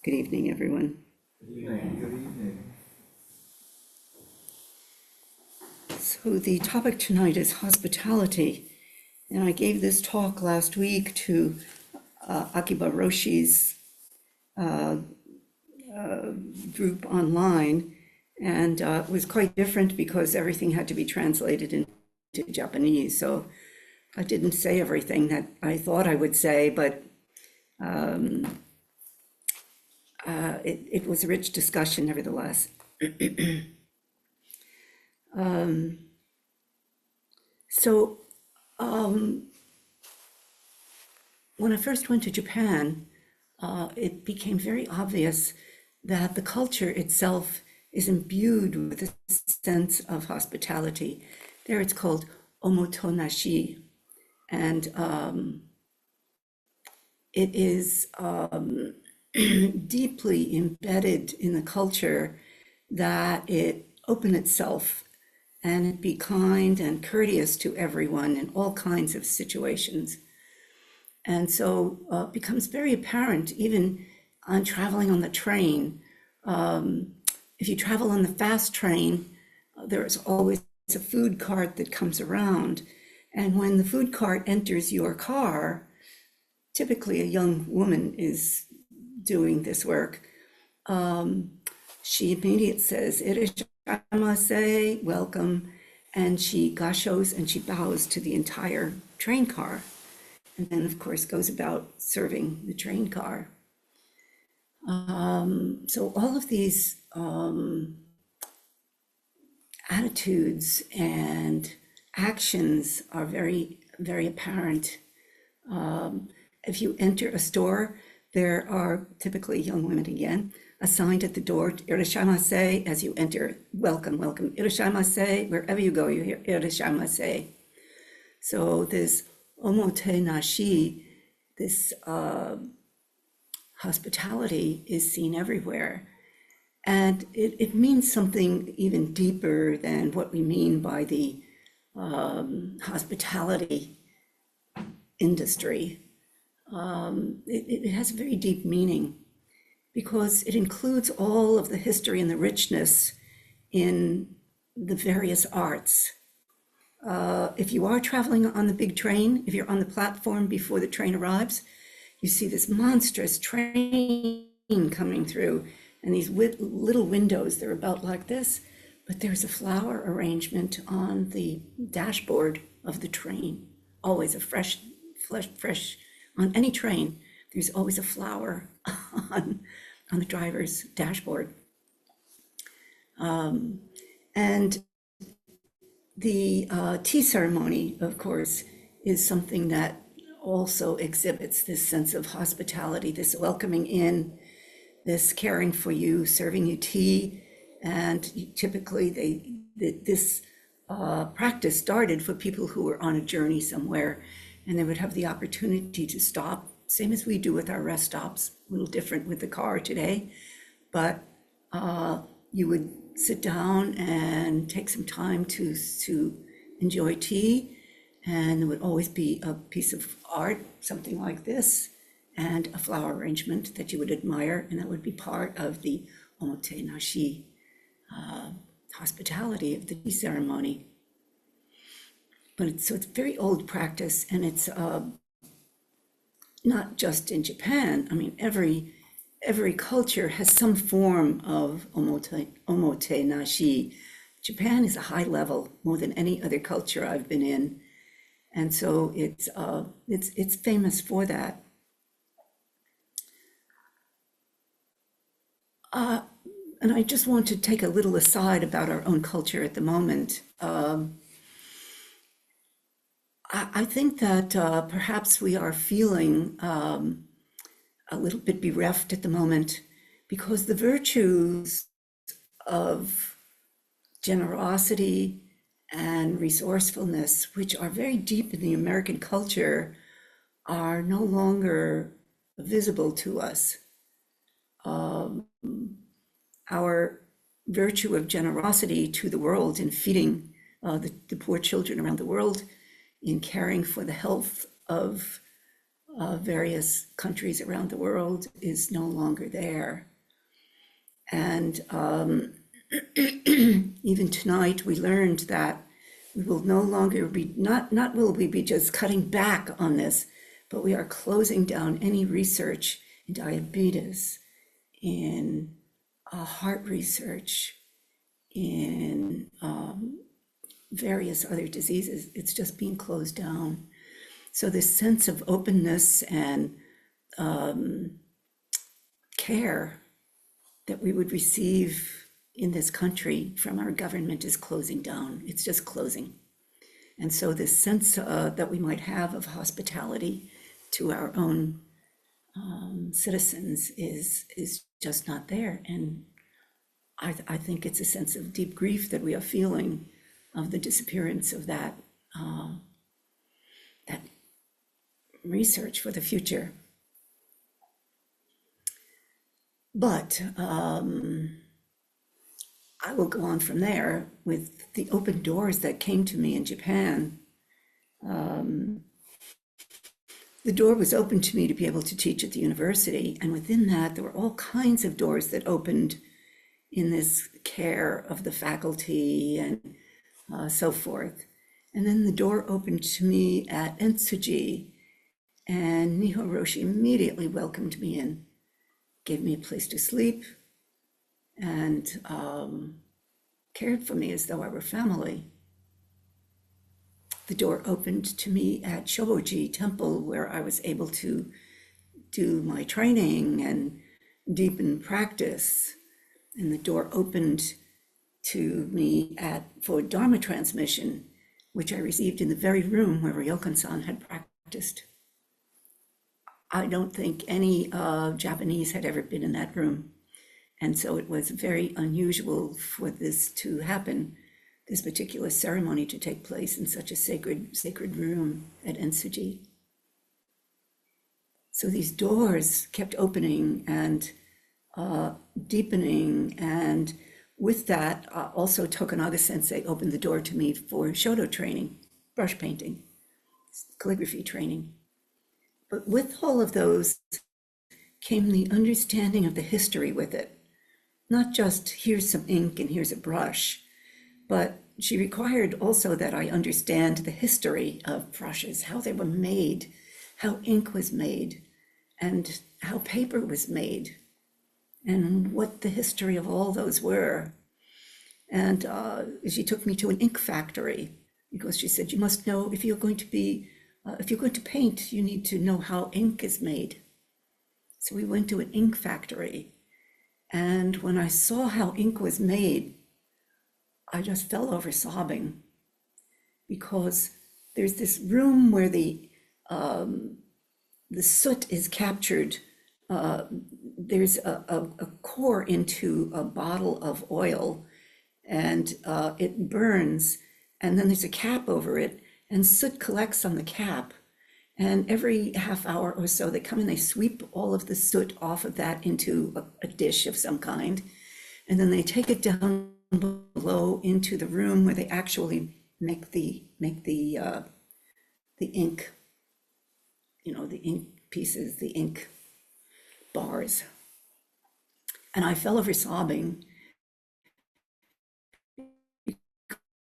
Good evening, everyone. Good evening. So the topic tonight is hospitality, and I gave this talk last week to Akiba Roshi's group online, and it was quite different because everything had to be translated into Japanese. So I didn't say everything that I thought I would say, but it was a rich discussion nevertheless. So when I first went to Japan, it became very obvious that the culture itself is imbued with a sense of hospitality. There it's called omotonashi, and it is deeply embedded in the culture that it open itself and be kind and courteous to everyone in all kinds of situations. And so it becomes very apparent even on traveling on the train. If you travel on the fast train, there is always a food cart that comes around. And when the food cart enters your car, typically a young woman is doing this work. She immediately says, "Irashaimase, welcome," and she gashos and she bows to the entire train car, and then of course goes about serving the train car. So all of these attitudes and actions are very, very apparent. If you enter a store, there are typically young women again assigned at the door, "Irashaimase," as you enter, welcome, welcome, "Irashaimase," wherever you go, you hear "Irashaimase." So this omotenashi, this hospitality is seen everywhere. And it means something even deeper than what we mean by the hospitality industry. It has a very deep meaning because it includes all of the history and the richness in the various arts. If you are traveling on the big train, if you're on the platform before the train arrives, you see this monstrous train coming through and these little windows, they're about like this, but there's a flower arrangement on the dashboard of the train. Always a fresh, on any train, there's always a flower on the driver's dashboard. And the tea ceremony, of course, is something that also exhibits this sense of hospitality, this welcoming in, this caring for you, serving you tea. And typically this practice started for people who were on a journey somewhere, and they would have the opportunity to stop, same as we do with our rest stops, a little different with the car today, but you would sit down and take some time to enjoy tea, and there would always be a piece of art, something like this, and a flower arrangement that you would admire, and that would be part of the omotenashi hospitality of the tea ceremony. But it's a very old practice, and it's not just in Japan. I mean, every culture has some form of omotenashi. Japan is a high level more than any other culture I've been in, and so it's famous for that. And I just want to take a little aside about our own culture at the moment. I think that perhaps we are feeling a little bit bereft at the moment because the virtues of generosity and resourcefulness, which are very deep in the American culture, are no longer visible to us. Our virtue of generosity to the world in feeding the poor children around the world, in caring for the health of various countries around the world is no longer there. And even tonight, we learned that we will no longer be, not will we be just cutting back on this, but we are closing down any research in diabetes, in heart research, in various other diseases. It's just being closed down. So this sense of openness and care that we would receive in this country from our government is closing down. It's just closing. And so this sense that we might have of hospitality to our own citizens is just not there. And I think it's a sense of deep grief that we are feeling of the disappearance of that that research for the future. But I will go on from there with the open doors that came to me in Japan. The door was open to me to be able to teach at the university, and within that there were all kinds of doors that opened in this care of the faculty and so forth. And then the door opened to me at Entsuji, and Niho Roshi immediately welcomed me in, gave me a place to sleep, and cared for me as though I were family. The door opened to me at Shoboji Temple, where I was able to do my training and deepen practice. And the door opened to me for Dharma transmission, which I received in the very room where Ryokan-san had practiced. I don't think any Japanese had ever been in that room. And so it was very unusual for this to happen, this particular ceremony to take place in such a sacred room at Entsuji. So these doors kept opening and deepening, and with that, also Tokunaga Sensei opened the door to me for Shodo training, brush painting, calligraphy training. But with all of those came the understanding of the history with it. Not just here's some ink and here's a brush, but she required also that I understand the history of brushes, how they were made, how ink was made, and how paper was made, and what the history of all those were. And she took me to an ink factory, because she said, you must know, if you're going to paint, you need to know how ink is made. So we went to an ink factory. And when I saw how ink was made, I just fell over sobbing, because there's this room where the soot is captured. There's a core into a bottle of oil, and it burns, and then there's a cap over it, and soot collects on the cap. And every half hour or so, they come and they sweep all of the soot off of that into a dish of some kind. And then they take it down below into the room where they actually make the ink, the ink pieces, the ink bars. And I fell over sobbing,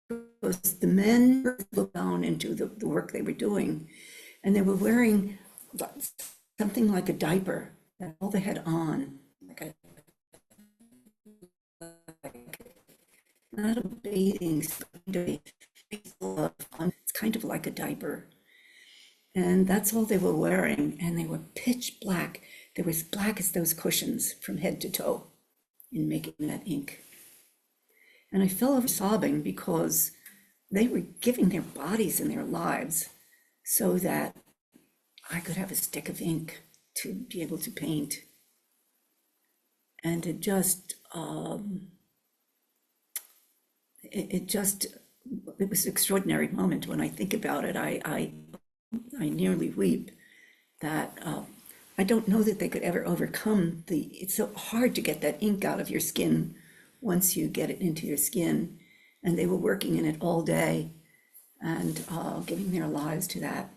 because the men looked down into the work they were doing, and they were wearing something like a diaper. That's all they had on, not a bathing suit, it's kind of like a diaper. And that's all they were wearing, and they were pitch black. They were as black as those cushions from head to toe in making that ink. And I fell over sobbing, because they were giving their bodies and their lives so that I could have a stick of ink to be able to paint. And it was an extraordinary moment. When I think about it, I nearly weep that I don't know that they could ever overcome it's so hard to get that ink out of your skin once you get it into your skin. And they were working in it all day and giving their lives to that.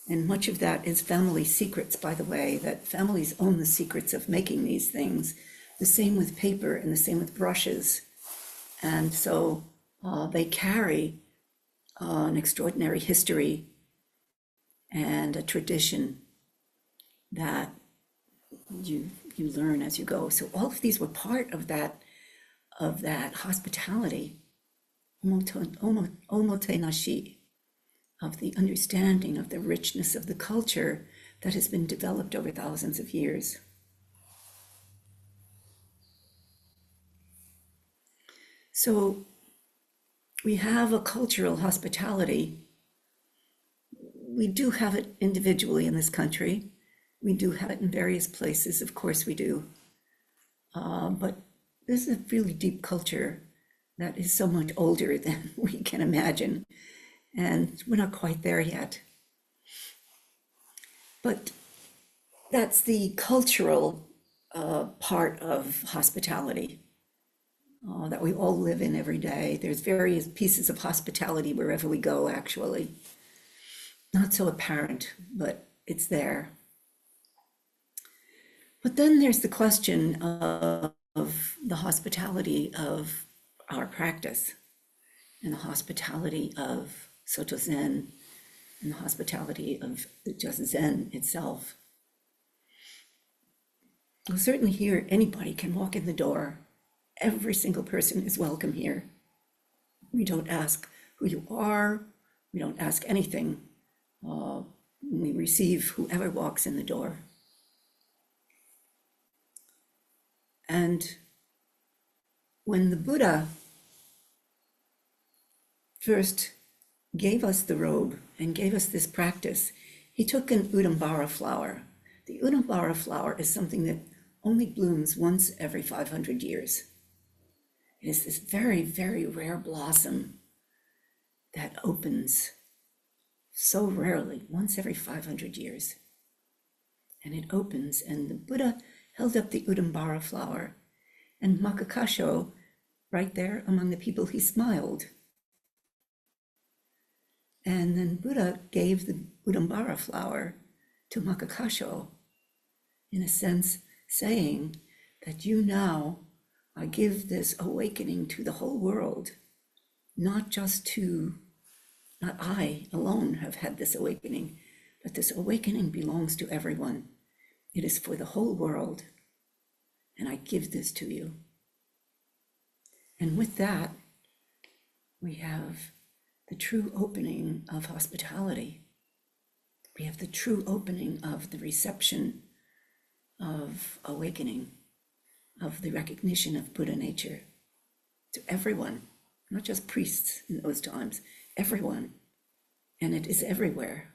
And much of that is family secrets, by the way, that families own the secrets of making these things. The same with paper and the same with brushes. And so they carry an extraordinary history and a tradition that you learn as you go. So all of these were part of that hospitality, omotenashi, of the understanding of the richness of the culture that has been developed over thousands of years. So we have a cultural hospitality. We do have it individually in this country. We do have it in various places, of course we do. But there's a really deep culture that is so much older than we can imagine. And we're not quite there yet. But that's the cultural part of hospitality that we all live in every day. There's various pieces of hospitality wherever we go, actually. Not so apparent, but it's there. But then there's the question of the hospitality of our practice and the hospitality of Sōtō Zen and the hospitality of just Zen itself. Well, certainly here, anybody can walk in the door. Every single person is welcome here. We don't ask who you are. We don't ask anything. We receive whoever walks in the door. And when the Buddha first gave us the robe and gave us this practice, he took an udumbara flower. The udumbara flower is something that only blooms once every 500 years. It is this very, very rare blossom that opens so rarely, once every 500 years. And it opens, and the Buddha held up the udumbara flower, and Makakasho, right there among the people, he smiled. And then Buddha gave the udumbara flower to Makakasho, in a sense saying that you now give this awakening to the whole world, not I alone have had this awakening, but this awakening belongs to everyone. It is for the whole world, and I give this to you. And with that, we have the true opening of hospitality. We have the true opening of the reception of awakening, of the recognition of Buddha nature to everyone, not just priests in those times, everyone. And it is everywhere.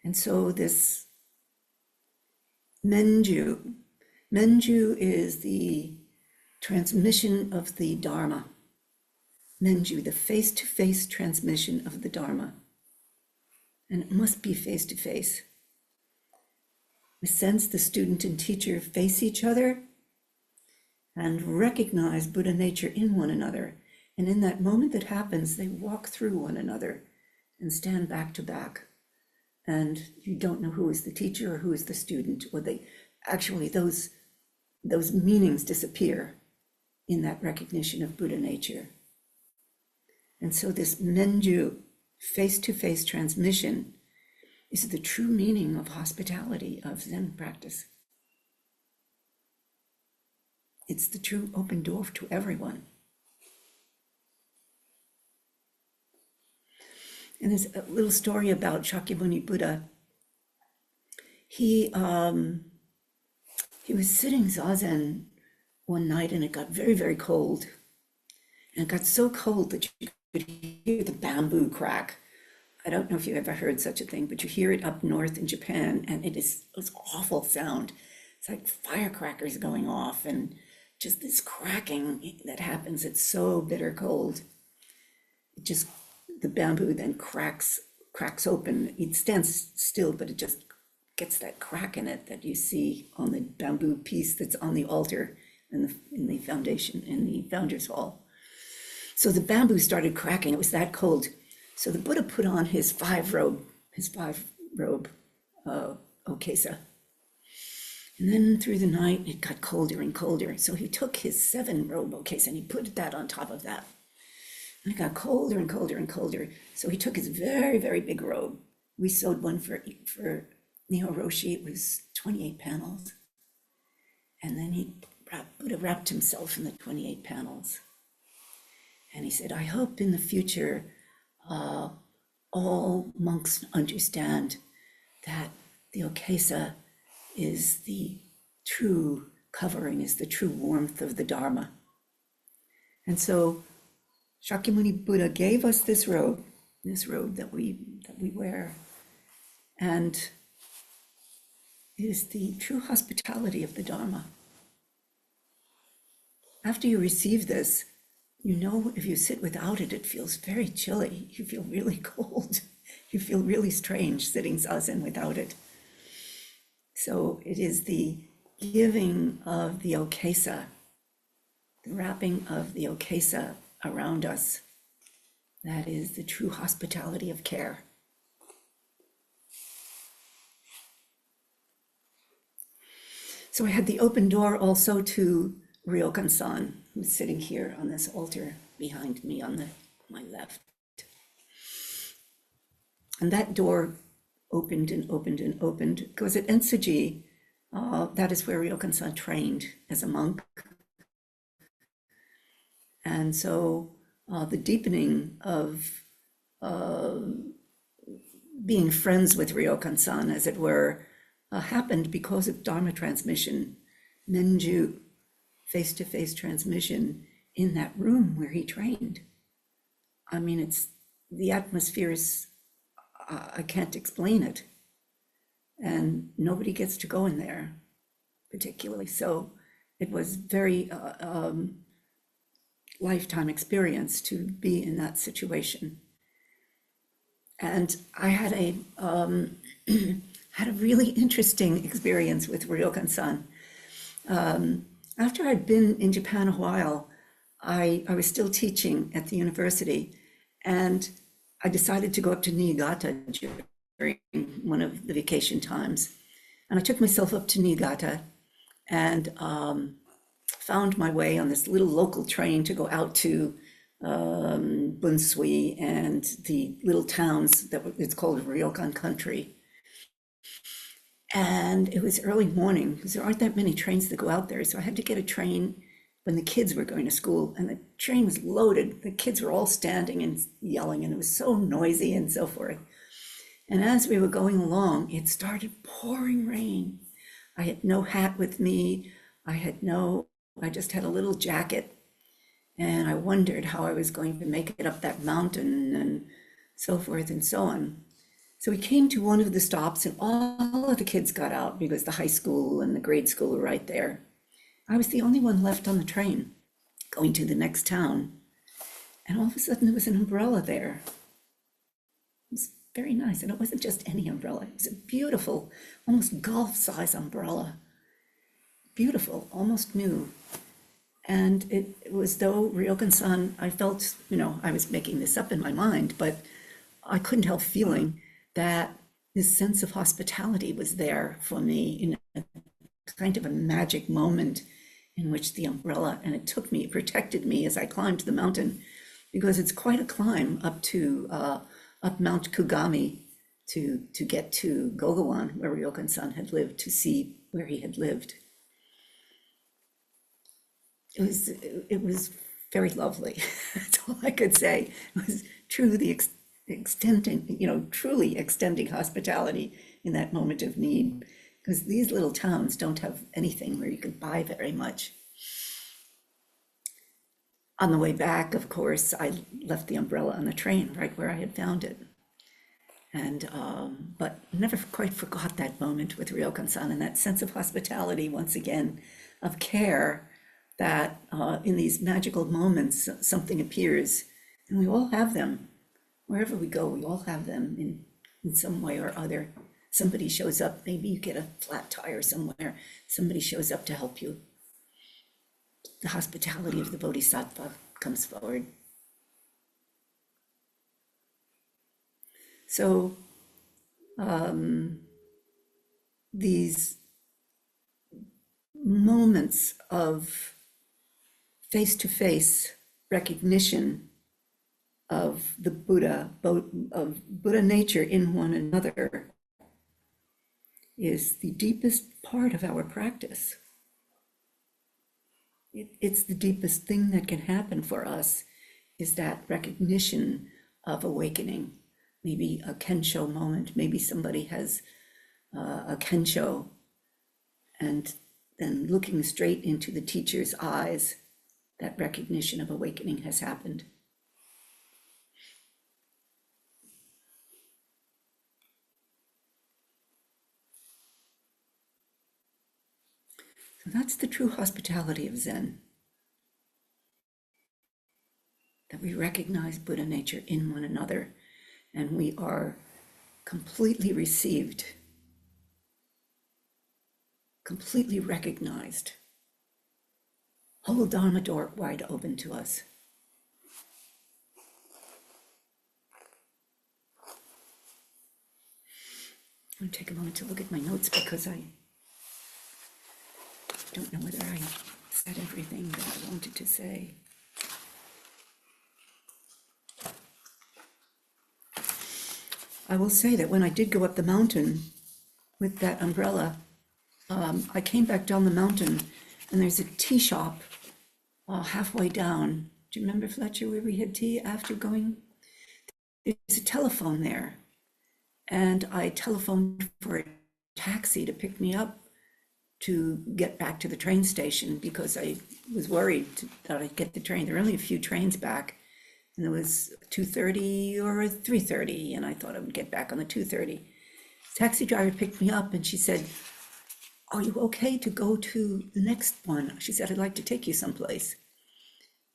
And so this Menju is the transmission of the Dharma. Menju, the face-to-face transmission of the Dharma. And it must be face-to-face. We sense the student and teacher face each other and recognize Buddha nature in one another. And in that moment that happens, they walk through one another and stand back to back. And you don't know who is the teacher or who is the student, or those meanings disappear in that recognition of Buddha nature. And so this Menju, face-to-face transmission, is the true meaning of hospitality, of Zen practice. It's the true open door to everyone. And there's a little story about Shakyamuni Buddha. He was sitting zazen one night, and it got very, very cold. And it got so cold that you could hear the bamboo crack. I don't know if you've ever heard such a thing, but you hear it up north in Japan, and it's awful sound. It's like firecrackers going off, and just this cracking that happens. It's so bitter cold. The bamboo then cracks open. It stands still, but it just gets that crack in it that you see on the bamboo piece that's on the altar in the foundation, in the founder's hall. So the bamboo started cracking. It was that cold. So the Buddha put on his five robe okesa. And then through the night, it got colder and colder. So he took his 7-robe okesa and he put that on top of that. And it got colder and colder and colder. So he took his very, very big robe. We sewed one for Nihoroshi. It was 28 panels. And then Buddha wrapped himself in the 28 panels. And he said, I hope in the future, all monks understand that the okesa is the true covering, is the true warmth of the Dharma. And so Shakyamuni Buddha gave us this robe that we wear, and it is the true hospitality of the Dharma. After you receive this, you know if you sit without it, it feels very chilly. You feel really cold. You feel really strange sitting zazen without it. So it is the giving of the okesa, the wrapping of the okesa around us, that is the true hospitality of care. So I had the open door also to Ryokan-san, who's sitting here on this altar behind me on my left. And that door opened and opened and opened, because at Ensuji, that is where Ryokan-san trained as a monk. And so the deepening of being friends with Ryokan-san, as it were, happened because of Dharma transmission, Nenju, face-to-face transmission in that room where he trained. I mean, the atmosphere is, I can't explain it. And nobody gets to go in there particularly. So it was very lifetime experience to be in that situation. And I had a really interesting experience with Ryokan-san. After I'd been in Japan a while, I was still teaching at the university, and I decided to go up to Niigata during one of the vacation times. And I took myself up to Niigata and found my way on this little local train to go out to Bunsui and the little towns it's called Ryokan country. And it was early morning because there aren't that many trains that go out there. So I had to get a train when the kids were going to school, and the train was loaded. The kids were all standing and yelling, and it was so noisy and so forth. And as we were going along, it started pouring rain. I had no hat with me. I just had a little jacket, and I wondered how I was going to make it up that mountain and so forth and so on. So we came to one of the stops, and all of the kids got out because the high school and the grade school were right there. I was the only one left on the train going to the next town. And all of a sudden there was an umbrella there. It was very nice. And it wasn't just any umbrella. It was a beautiful, almost golf-size umbrella. Beautiful, almost new. And it was though Ryokan-san, I felt, I was making this up in my mind, but I couldn't help feeling that this sense of hospitality was there for me in a kind of a magic moment in which the umbrella, and it protected me as I climbed the mountain, because it's quite a climb up to up Mount Kugami to get to Gogawan, where Ryokan-san had lived, to see where he had lived. It was very lovely. That's all I could say. It was truly truly extending hospitality in that moment of need, because these little towns don't have anything where you can buy very much. On the way back, of course, I left the umbrella on the train right where I had found it. And but never quite forgot that moment with Ryokan-san, and that sense of hospitality, once again, of care, that in these magical moments, something appears, and we all have them. Wherever we go, we all have them in some way or other. Somebody shows up, maybe you get a flat tire somewhere, somebody shows up to help you. The hospitality of the Bodhisattva comes forward. So these moments of face-to-face recognition of the Buddha, of Buddha nature in one another, is the deepest part of our practice. It's the deepest thing that can happen for us, is that recognition of awakening. Maybe a kensho moment, maybe somebody has a kensho, and then looking straight into the teacher's eyes, that recognition of awakening has happened. So that's the true hospitality of Zen, that we recognize Buddha nature in one another, and we are completely received, completely recognized, whole Dharma door wide open to us. I'm going to take a moment to look at my notes because I don't know whether I said everything that I wanted to say. I will say that when I did go up the mountain with that umbrella, I came back down the mountain and there's a tea shop halfway down. Do you remember, Fletcher, where we had tea after going? There's a telephone there. And I telephoned for a taxi to pick me up to get back to the train station because I was worried that I'd get the train. There were only a few trains back, and it was 2:30 or 3:30, and I thought I would get back on the 2:30. Taxi driver picked me up and she said, "Are you okay to go to the next one?" She said, "I'd like to take you someplace."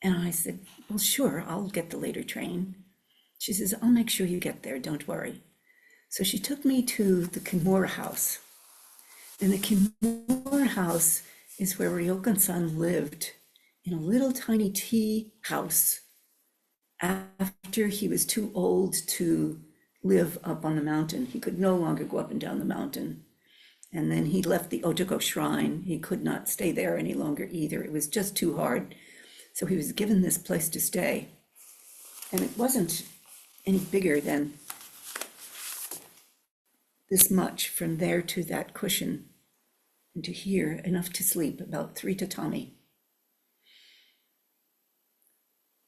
And I said, "Well, sure, I'll get the later train." She says, "I'll make sure you get there, don't worry." So she took me to the Kimura house. And the Kimura house is where Ryokan-san lived, in a little tiny tea house after he was too old to live up on the mountain. He could no longer go up and down the mountain. And then he left the Otoko shrine. He could not stay there any longer either. It was just too hard. So he was given this place to stay. And it wasn't any bigger than this much from there to that cushion, and to here, enough to sleep, about 3 tatami.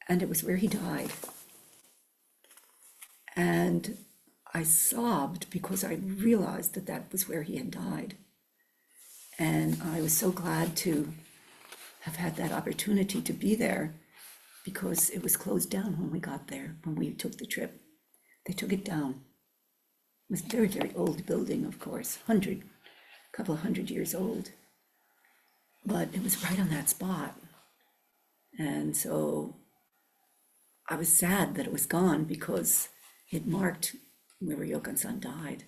And it was where he died. And I sobbed because I realized that that was where he had died. And I was so glad to have had that opportunity to be there, because it was closed down when we got there, when we took the trip. They took it down. It was a very, very old building, of course, couple of hundred years old. But it was right on that spot. And so I was sad that it was gone, because it marked where Ryokan-san died.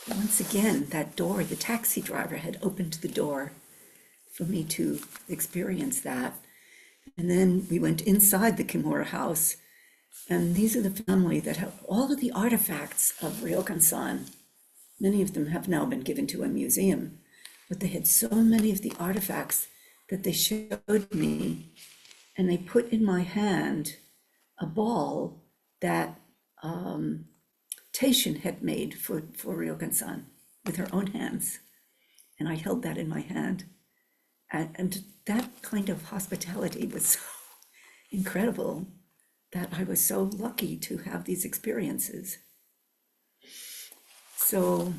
But once again, that door, the taxi driver had opened the door for me to experience that. And then we went inside the Kimura house, and these are the family that have all of the artifacts of Ryokan-san. Many of them have now been given to a museum, but they had so many of the artifacts that they showed me, and they put in my hand a ball that Teishin had made for Ryokan-san with her own hands. And I held that in my hand. And that kind of hospitality was so incredible, that I was so lucky to have these experiences. So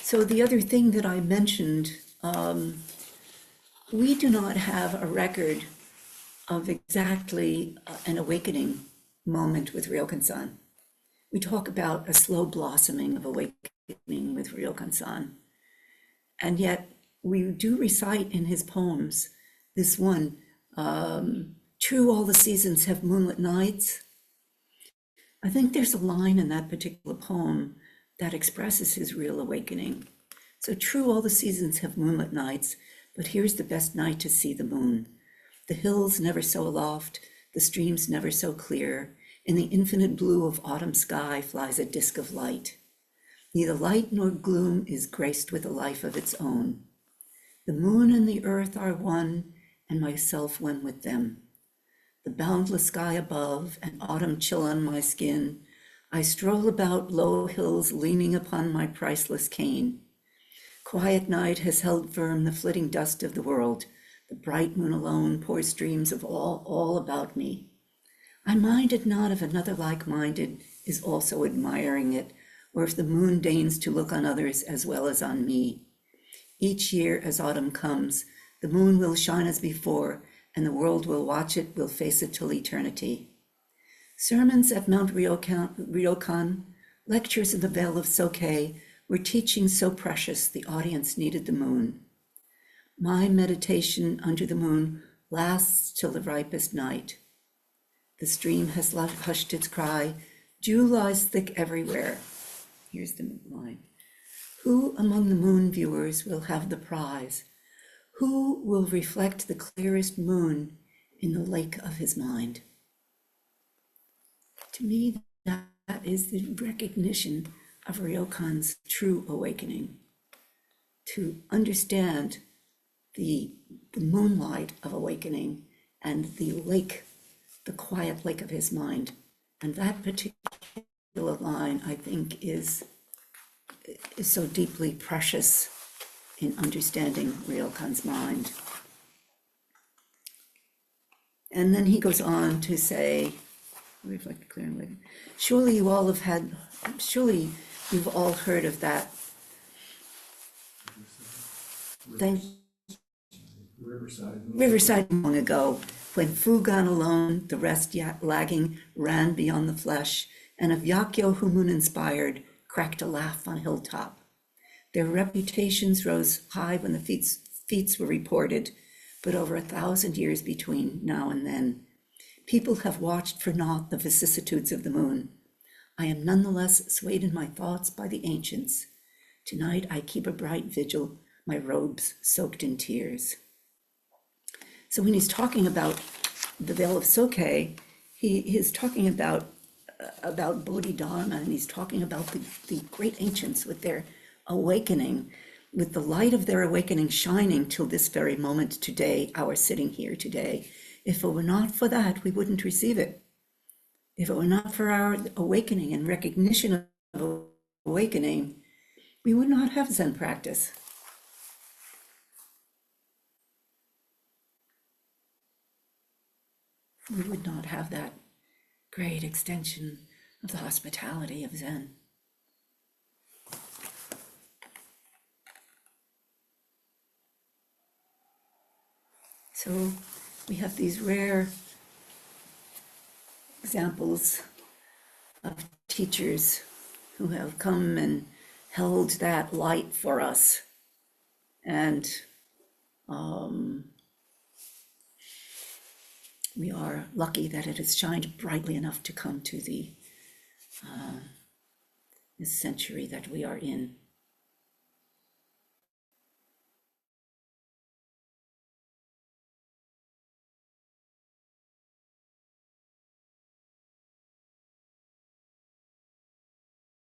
so the other thing that I mentioned, we do not have a record of exactly an awakening moment with Ryokan-san. We talk about a slow blossoming of awakening with Ryokan-san. And yet we do recite in his poems this one, true all the seasons have moonlit nights. I think there's a line in that particular poem that expresses his real awakening. So true, all the seasons have moonlit nights, but here's the best night to see the moon. The hills never so aloft, the streams never so clear. In the infinite blue of autumn sky flies a disk of light. Neither light nor gloom is graced with a life of its own. The moon and the earth are one, and myself one with them. The boundless sky above, and autumn chill on my skin. I stroll about low hills, leaning upon my priceless cane. Quiet night has held firm the flitting dust of the world. The bright moon alone pours streams of all about me. I minded not if another like-minded is also admiring it, or if the moon deigns to look on others as well as on me. Each year as autumn comes, the moon will shine as before, and the world will watch it, will face it till eternity. Sermons at Mount Ryokan, lectures in the Vale of Sōtō were teaching so precious the audience needed the moon. My meditation under the moon lasts till the ripest night. The stream has hushed its cry, dew lies thick everywhere. Here's the line. Who among the moon viewers will have the prize? Who will reflect the clearest moon in the lake of his mind? To me, that is the recognition of Ryokan's true awakening. To understand the moonlight of awakening and the lake, the quiet lake of his mind. And that particular line, I think, is so deeply precious in understanding Ryokan's mind. And then he goes on to say, reflect clear and awaken. Surely you've all heard of that. Riverside long ago, when Fugan alone, the rest yet lagging, ran beyond the flesh, and of Yakyo whom moon inspired, cracked a laugh on hilltop. Their reputations rose high when the feats were reported, but over 1,000 years between now and then. People have watched for naught the vicissitudes of the moon. I am nonetheless swayed in my thoughts by the ancients. Tonight I keep a bright vigil, my robes soaked in tears. So when he's talking about the Vale of Sōtō, he is talking about Bodhidharma, and he's talking about the great ancients with their awakening, with the light of their awakening shining till this very moment today, our sitting here today. If it were not for that, we wouldn't receive it. If it were not for our awakening and recognition of awakening, we would not have Zen practice. We would not have that great extension of the hospitality of Zen. So we have these rare examples of teachers who have come and held that light for us. And we are lucky that it has shined brightly enough to come to this century that we are in.